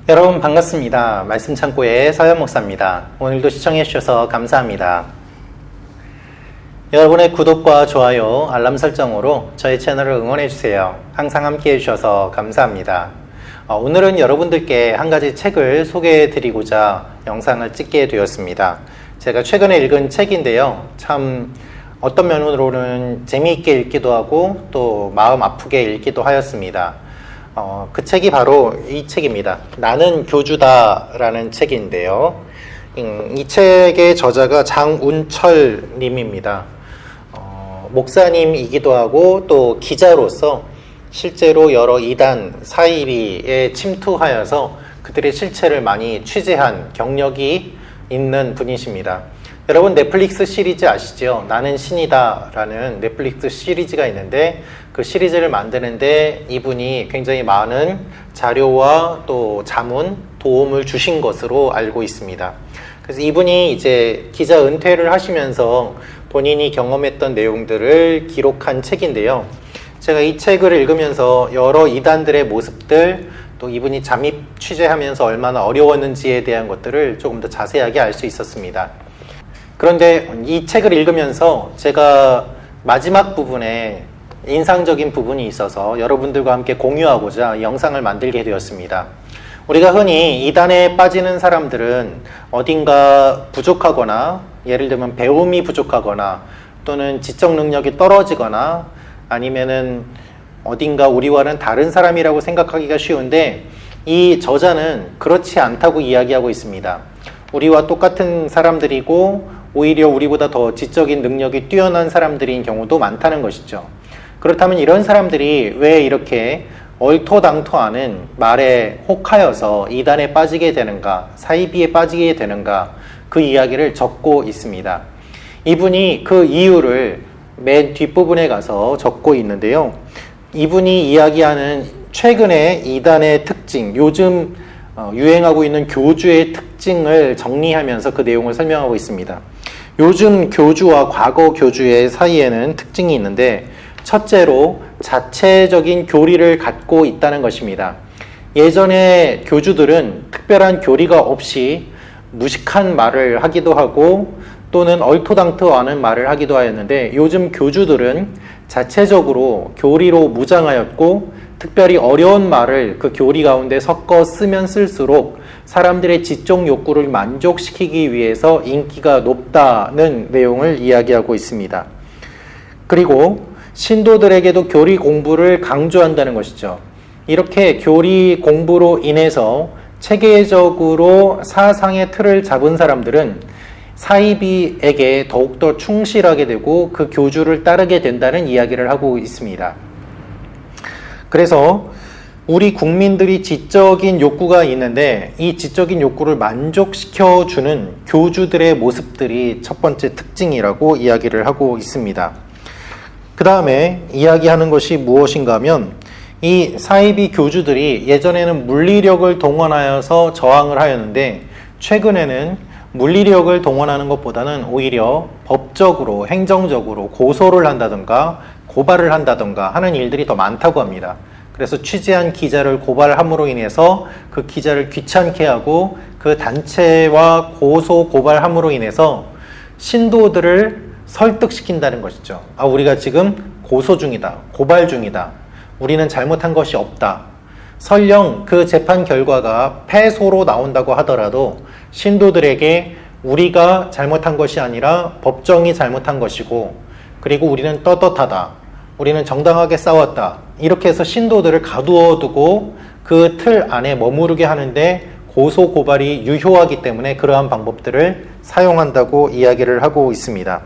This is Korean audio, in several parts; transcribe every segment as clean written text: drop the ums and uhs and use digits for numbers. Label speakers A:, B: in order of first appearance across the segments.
A: 여러분 반갑습니다. 말씀창고의 서현 목사입니다. 오늘도 시청해 주셔서 감사합니다. 여러분의 구독과 좋아요, 알람 설정으로 저희 채널을 응원해 주세요. 항상 함께 해주셔서 감사합니다. 오늘은 여러분들께 한 가지 책을 소개해 드리고자 영상을 찍게 되었습니다. 제가 최근에 읽은 책인데요. 참 어떤 면으로는 재미있게 읽기도 하고 또 마음 아프게 읽기도 하였습니다. 그 책이 바로 이 책입니다. 나는 교주다 라는 책인데요. 이 책의 저자가 장운철 님입니다. 목사님이기도 하고 또 기자로서 실제로 여러 이단 사이비에 침투하여서 그들의 실체를 많이 취재한 경력이 있는 분이십니다. 여러분 넷플릭스 시리즈 아시죠? 나는 신이다 라는 넷플릭스 시리즈가 있는데 그 시리즈를 만드는데 이분이 굉장히 많은 자료와 또 자문, 도움을 주신 것으로 알고 있습니다. 그래서 이분이 이제 기자 은퇴를 하시면서 본인이 경험했던 내용들을 기록한 책인데요. 제가 이 책을 읽으면서 여러 이단들의 모습들, 또 이분이 잠입 취재하면서 얼마나 어려웠는지에 대한 것들을 조금 더 자세하게 알 수 있었습니다. 그런데 이 책을 읽으면서 제가 마지막 부분에 인상적인 부분이 있어서 여러분들과 함께 공유하고자 이 영상을 만들게 되었습니다. 우리가 흔히 이단에 빠지는 사람들은 어딘가 부족하거나 예를 들면 배움이 부족하거나 또는 지적 능력이 떨어지거나 아니면은 어딘가 우리와는 다른 사람이라고 생각하기가 쉬운데 이 저자는 그렇지 않다고 이야기하고 있습니다. 우리와 똑같은 사람들이고 오히려 우리보다 더 지적인 능력이 뛰어난 사람들인 경우도 많다는 것이죠. 그렇다면 이런 사람들이 왜 이렇게 얼토당토하는 말에 혹하여서 이단에 빠지게 되는가, 사이비에 빠지게 되는가, 그 이야기를 적고 있습니다. 이분이 그 이유를 맨 뒷부분에 가서 적고 있는데요. 이분이 이야기하는 최근의 이단의 특징, 요즘 유행하고 있는 교주의 특징을 정리하면서 그 내용을 설명하고 있습니다. 요즘 교주와 과거 교주의 사이에는 특징이 있는데 첫째로 자체적인 교리를 갖고 있다는 것입니다. 예전에 교주들은 특별한 교리가 없이 무식한 말을 하기도 하고 또는 얼토당토하는 말을 하기도 하였는데 요즘 교주들은 자체적으로 교리로 무장하였고 특별히 어려운 말을 그 교리 가운데 섞어 쓰면 쓸수록 사람들의 지적 욕구를 만족시키기 위해서 인기가 높다는 내용을 이야기하고 있습니다. 그리고 신도들에게도 교리 공부를 강조한다는 것이죠. 이렇게 교리 공부로 인해서 체계적으로 사상의 틀을 잡은 사람들은 사이비에게 더욱더 충실하게 되고 그 교주를 따르게 된다는 이야기를 하고 있습니다. 그래서 우리 국민들이 지적인 욕구가 있는데 이 지적인 욕구를 만족시켜주는 교주들의 모습들이 첫 번째 특징이라고 이야기를 하고 있습니다. 그 다음에 이야기하는 것이 무엇인가 하면 이 사이비 교주들이 예전에는 물리력을 동원하여서 저항을 하였는데 최근에는 물리력을 동원하는 것보다는 오히려 법적으로, 행정적으로 고소를 한다든가 고발을 한다든가 하는 일들이 더 많다고 합니다. 그래서 취재한 기자를 고발함으로 인해서 그 기자를 귀찮게 하고 그 단체와 고소 고발함으로 인해서 신도들을 설득시킨다는 것이죠. 우리가 지금 고소 중이다, 고발 중이다, 우리는 잘못한 것이 없다. 설령 그 재판 결과가 패소로 나온다고 하더라도 신도들에게 우리가 잘못한 것이 아니라 법정이 잘못한 것이고 그리고 우리는 떳떳하다, 우리는 정당하게 싸웠다, 이렇게 해서 신도들을 가두어 두고 그 틀 안에 머무르게 하는데 고소 고발이 유효하기 때문에 그러한 방법들을 사용한다고 이야기를 하고 있습니다.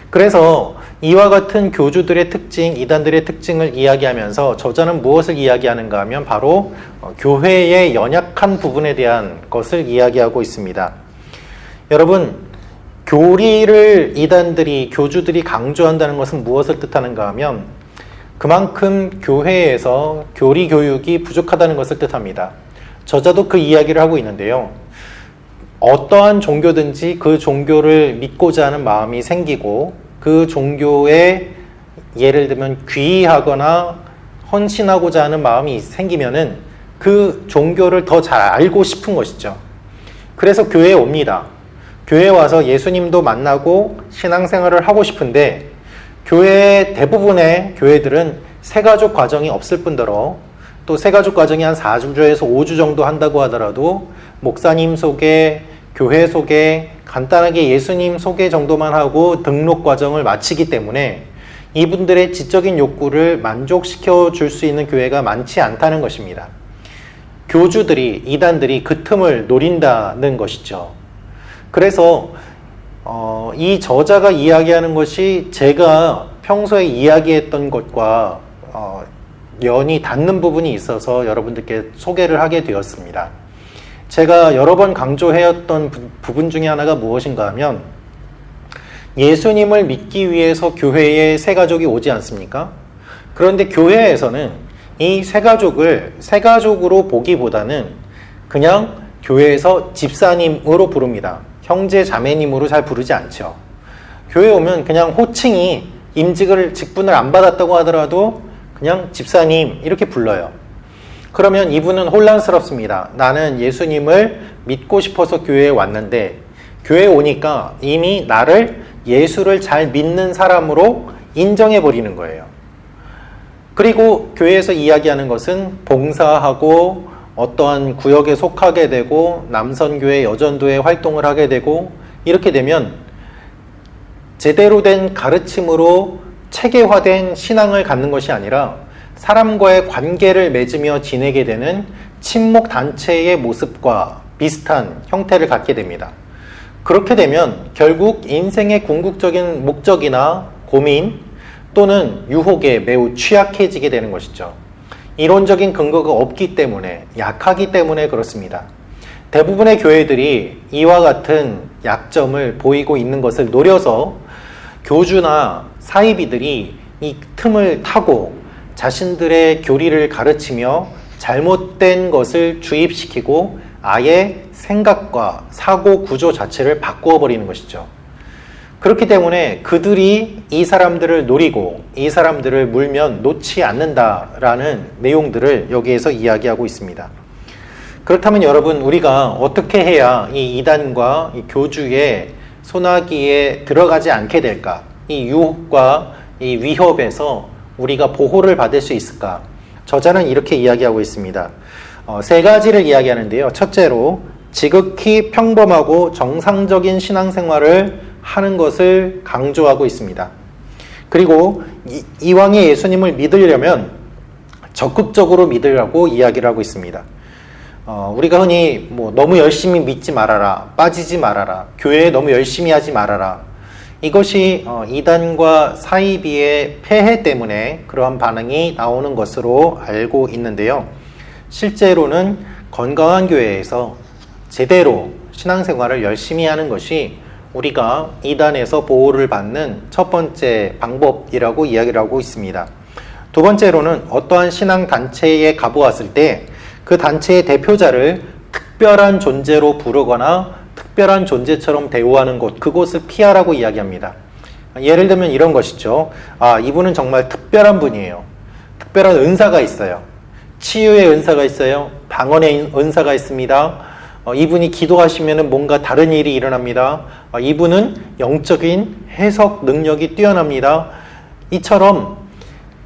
A: 그래서 이와 같은 교주들의 특징, 이단들의 특징을 이야기하면서 저자는 무엇을 이야기하는가 하면 바로 교회의 연약한 부분에 대한 것을 이야기하고 있습니다. 여러분, 교리를 이단들이, 교주들이 강조한다는 것은 무엇을 뜻하는가 하면 그만큼 교회에서 교리 교육이 부족하다는 것을 뜻합니다. 저자도 그 이야기를 하고 있는데요. 어떠한 종교든지 그 종교를 믿고자 하는 마음이 생기고 그 종교에 예를 들면 귀의하거나 헌신하고자 하는 마음이 생기면은 그 종교를 더 잘 알고 싶은 것이죠. 그래서 교회에 옵니다. 교회에 와서 예수님도 만나고 신앙생활을 하고 싶은데 교회 대부분의 교회들은 새가족 과정이 없을 뿐더러 또 새가족 과정이 한 4주에서 5주 정도 한다고 하더라도 목사님 소개, 교회 소개, 간단하게 예수님 소개 정도만 하고 등록 과정을 마치기 때문에 이분들의 지적인 욕구를 만족시켜 줄 수 있는 교회가 많지 않다는 것입니다. 교주들이, 이단들이 그 틈을 노린다는 것이죠. 그래서 이 저자가 이야기하는 것이 제가 평소에 이야기했던 것과 연이 닿는 부분이 있어서 여러분들께 소개를 하게 되었습니다. 제가 여러 번 강조해왔던 부분 중에 하나가 무엇인가 하면 예수님을 믿기 위해서 교회에 새가족이 오지 않습니까? 그런데 교회에서는 이 새가족을 새가족으로 보기보다는 그냥 교회에서 집사님으로 부릅니다. 형제 자매님으로 잘 부르지 않죠. 교회에 오면 그냥 호칭이 직분을 안 받았다고 하더라도 그냥 집사님 이렇게 불러요. 그러면 이분은 혼란스럽습니다. 나는 예수님을 믿고 싶어서 교회에 왔는데 교회에 오니까 이미 나를 예수를 잘 믿는 사람으로 인정해 버리는 거예요. 그리고 교회에서 이야기하는 것은 봉사하고 어떠한 구역에 속하게 되고 남선교회, 여전도에 활동을 하게 되고 이렇게 되면 제대로 된 가르침으로 체계화된 신앙을 갖는 것이 아니라 사람과의 관계를 맺으며 지내게 되는 친목 단체의 모습과 비슷한 형태를 갖게 됩니다. 그렇게 되면 결국 인생의 궁극적인 목적이나 고민 또는 유혹에 매우 취약해지게 되는 것이죠. 이론적인 근거가 없기 때문에, 약하기 때문에 그렇습니다. 대부분의 교회들이 이와 같은 약점을 보이고 있는 것을 노려서 교주나 사이비들이 이 틈을 타고 자신들의 교리를 가르치며 잘못된 것을 주입시키고 아예 생각과 사고 구조 자체를 바꾸어 버리는 것이죠. 그렇기 때문에 그들이 이 사람들을 노리고 이 사람들을 물면 놓지 않는다라는 내용들을 여기에서 이야기하고 있습니다. 그렇다면 여러분, 우리가 어떻게 해야 이 이단과 이 교주의 소나기에 들어가지 않게 될까? 이 유혹과 이 위협에서 우리가 보호를 받을 수 있을까? 저자는 이렇게 이야기하고 있습니다. 세 가지를 이야기하는데요. 첫째로 지극히 평범하고 정상적인 신앙생활을 하는 것을 강조하고 있습니다. 그리고 이왕에 예수님을 믿으려면 적극적으로 믿으라고 이야기를 하고 있습니다. 우리가 흔히 너무 열심히 믿지 말아라, 빠지지 말아라, 교회에 너무 열심히 하지 말아라. 이것이 이단과 사이비의 폐해 때문에 그러한 반응이 나오는 것으로 알고 있는데요. 실제로는 건강한 교회에서 제대로 신앙생활을 열심히 하는 것이 우리가 이단에서 보호를 받는 첫 번째 방법이라고 이야기를 하고 있습니다. 두 번째로는 어떠한 신앙단체에 가보았을 때 그 단체의 대표자를 특별한 존재로 부르거나 특별한 존재처럼 대우하는 곳, 그곳을 피하라고 이야기합니다. 예를 들면 이런 것이죠. 이분은 정말 특별한 분이에요. 특별한 은사가 있어요. 치유의 은사가 있어요. 방언의 은사가 있습니다. 이분이 기도하시면 뭔가 다른 일이 일어납니다. 이분은 영적인 해석 능력이 뛰어납니다. 이처럼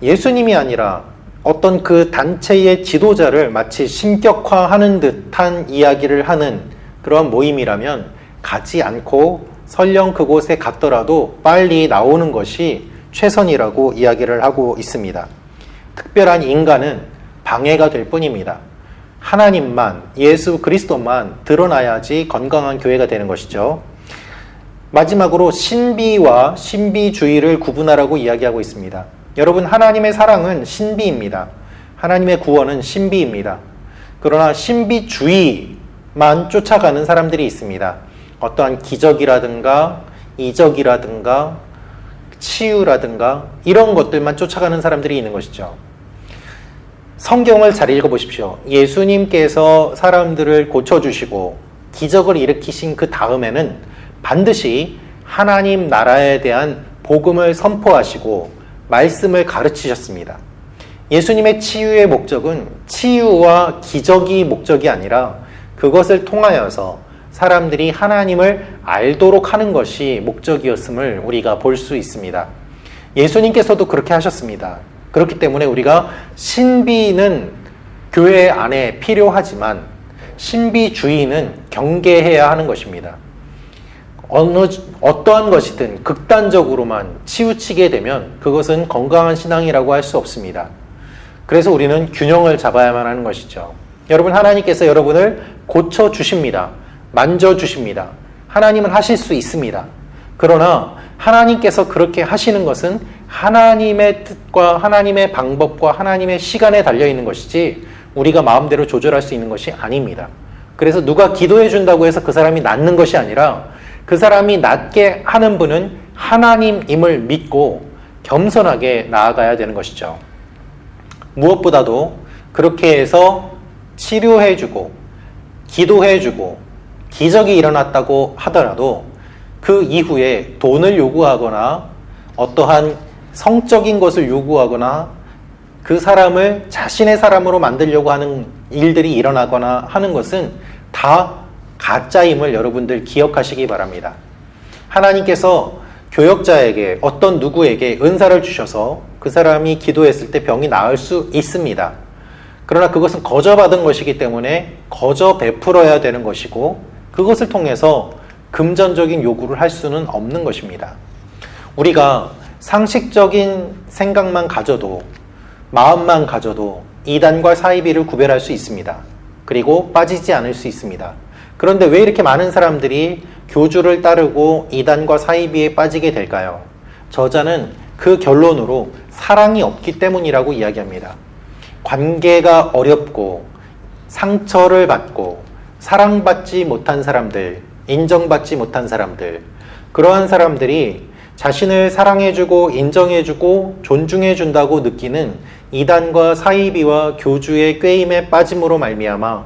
A: 예수님이 아니라 어떤 그 단체의 지도자를 마치 신격화하는 듯한 이야기를 하는 그런 모임이라면 가지 않고 설령 그곳에 갔더라도 빨리 나오는 것이 최선이라고 이야기를 하고 있습니다. 특별한 인간은 방해가 될 뿐입니다. 하나님만, 예수 그리스도만 드러나야지 건강한 교회가 되는 것이죠. 마지막으로 신비와 신비주의를 구분하라고 이야기하고 있습니다. 여러분, 하나님의 사랑은 신비입니다. 하나님의 구원은 신비입니다. 그러나 신비주의만 쫓아가는 사람들이 있습니다. 어떠한 기적이라든가 이적이라든가 치유라든가 이런 것들만 쫓아가는 사람들이 있는 것이죠. 성경을 잘 읽어보십시오. 예수님께서 사람들을 고쳐주시고 기적을 일으키신 그 다음에는 반드시 하나님 나라에 대한 복음을 선포하시고 말씀을 가르치셨습니다. 예수님의 치유의 목적은 치유와 기적이 목적이 아니라 그것을 통하여서 사람들이 하나님을 알도록 하는 것이 목적이었음을 우리가 볼 수 있습니다. 예수님께서도 그렇게 하셨습니다. 그렇기 때문에 우리가 신비는 교회 안에 필요하지만 신비주의는 경계해야 하는 것입니다. 어떠한 것이든 극단적으로만 치우치게 되면 그것은 건강한 신앙이라고 할 수 없습니다. 그래서 우리는 균형을 잡아야만 하는 것이죠. 여러분, 하나님께서 여러분을 고쳐주십니다. 만져주십니다. 하나님은 하실 수 있습니다. 그러나 하나님께서 그렇게 하시는 것은 하나님의 뜻과 하나님의 방법과 하나님의 시간에 달려있는 것이지 우리가 마음대로 조절할 수 있는 것이 아닙니다. 그래서 누가 기도해 준다고 해서 그 사람이 낫는 것이 아니라 그 사람이 낫게 하는 분은 하나님임을 믿고 겸손하게 나아가야 되는 것이죠. 무엇보다도 그렇게 해서 치료해주고 기도해주고 기적이 일어났다고 하더라도 그 이후에 돈을 요구하거나 어떠한 성적인 것을 요구하거나 그 사람을 자신의 사람으로 만들려고 하는 일들이 일어나거나 하는 것은 다 가짜임을 여러분들 기억하시기 바랍니다. 하나님께서 교역자에게 어떤 누구에게 은사를 주셔서 그 사람이 기도했을 때 병이 나을 수 있습니다. 그러나 그것은 거저 받은 것이기 때문에 거저 베풀어야 되는 것이고 그것을 통해서 금전적인 요구를 할 수는 없는 것입니다. 우리가 상식적인 생각만 가져도 마음만 가져도 이단과 사이비를 구별할 수 있습니다. 그리고 빠지지 않을 수 있습니다. 그런데 왜 이렇게 많은 사람들이 교주를 따르고 이단과 사이비에 빠지게 될까요? 저자는 그 결론으로 사랑이 없기 때문이라고 이야기합니다. 관계가 어렵고 상처를 받고 사랑받지 못한 사람들, 인정받지 못한 사람들, 그러한 사람들이 자신을 사랑해주고 인정해주고 존중해준다고 느끼는 이단과 사이비와 교주의 꾀임에 빠짐으로 말미암아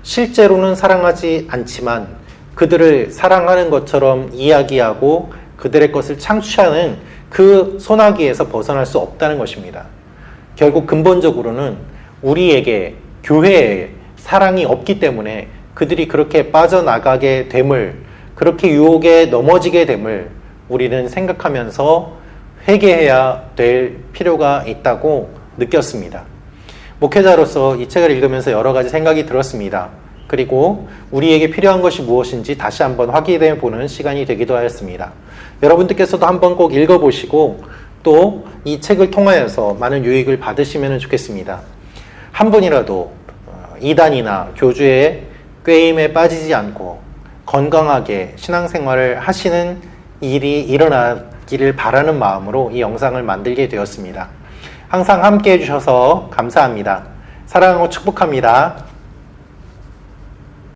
A: 실제로는 사랑하지 않지만 그들을 사랑하는 것처럼 이야기하고 그들의 것을 창취하는 그 소나기에서 벗어날 수 없다는 것입니다. 결국 근본적으로는 우리에게 교회에 사랑이 없기 때문에 그들이 그렇게 빠져나가게 됨을, 그렇게 유혹에 넘어지게 됨을 우리는 생각하면서 회개해야 될 필요가 있다고 느꼈습니다. 목회자로서 이 책을 읽으면서 여러 가지 생각이 들었습니다. 그리고 우리에게 필요한 것이 무엇인지 다시 한번 확인해 보는 시간이 되기도 하였습니다. 여러분들께서도 한번 꼭 읽어보시고 또 이 책을 통하여서 많은 유익을 받으시면 좋겠습니다. 한 분이라도 이단이나 교주의 꾀임에 빠지지 않고 건강하게 신앙생활을 하시는 일이 일어나기를 바라는 마음으로 이 영상을 만들게 되었습니다. 항상 함께 해주셔서 감사합니다. 사랑하고 축복합니다.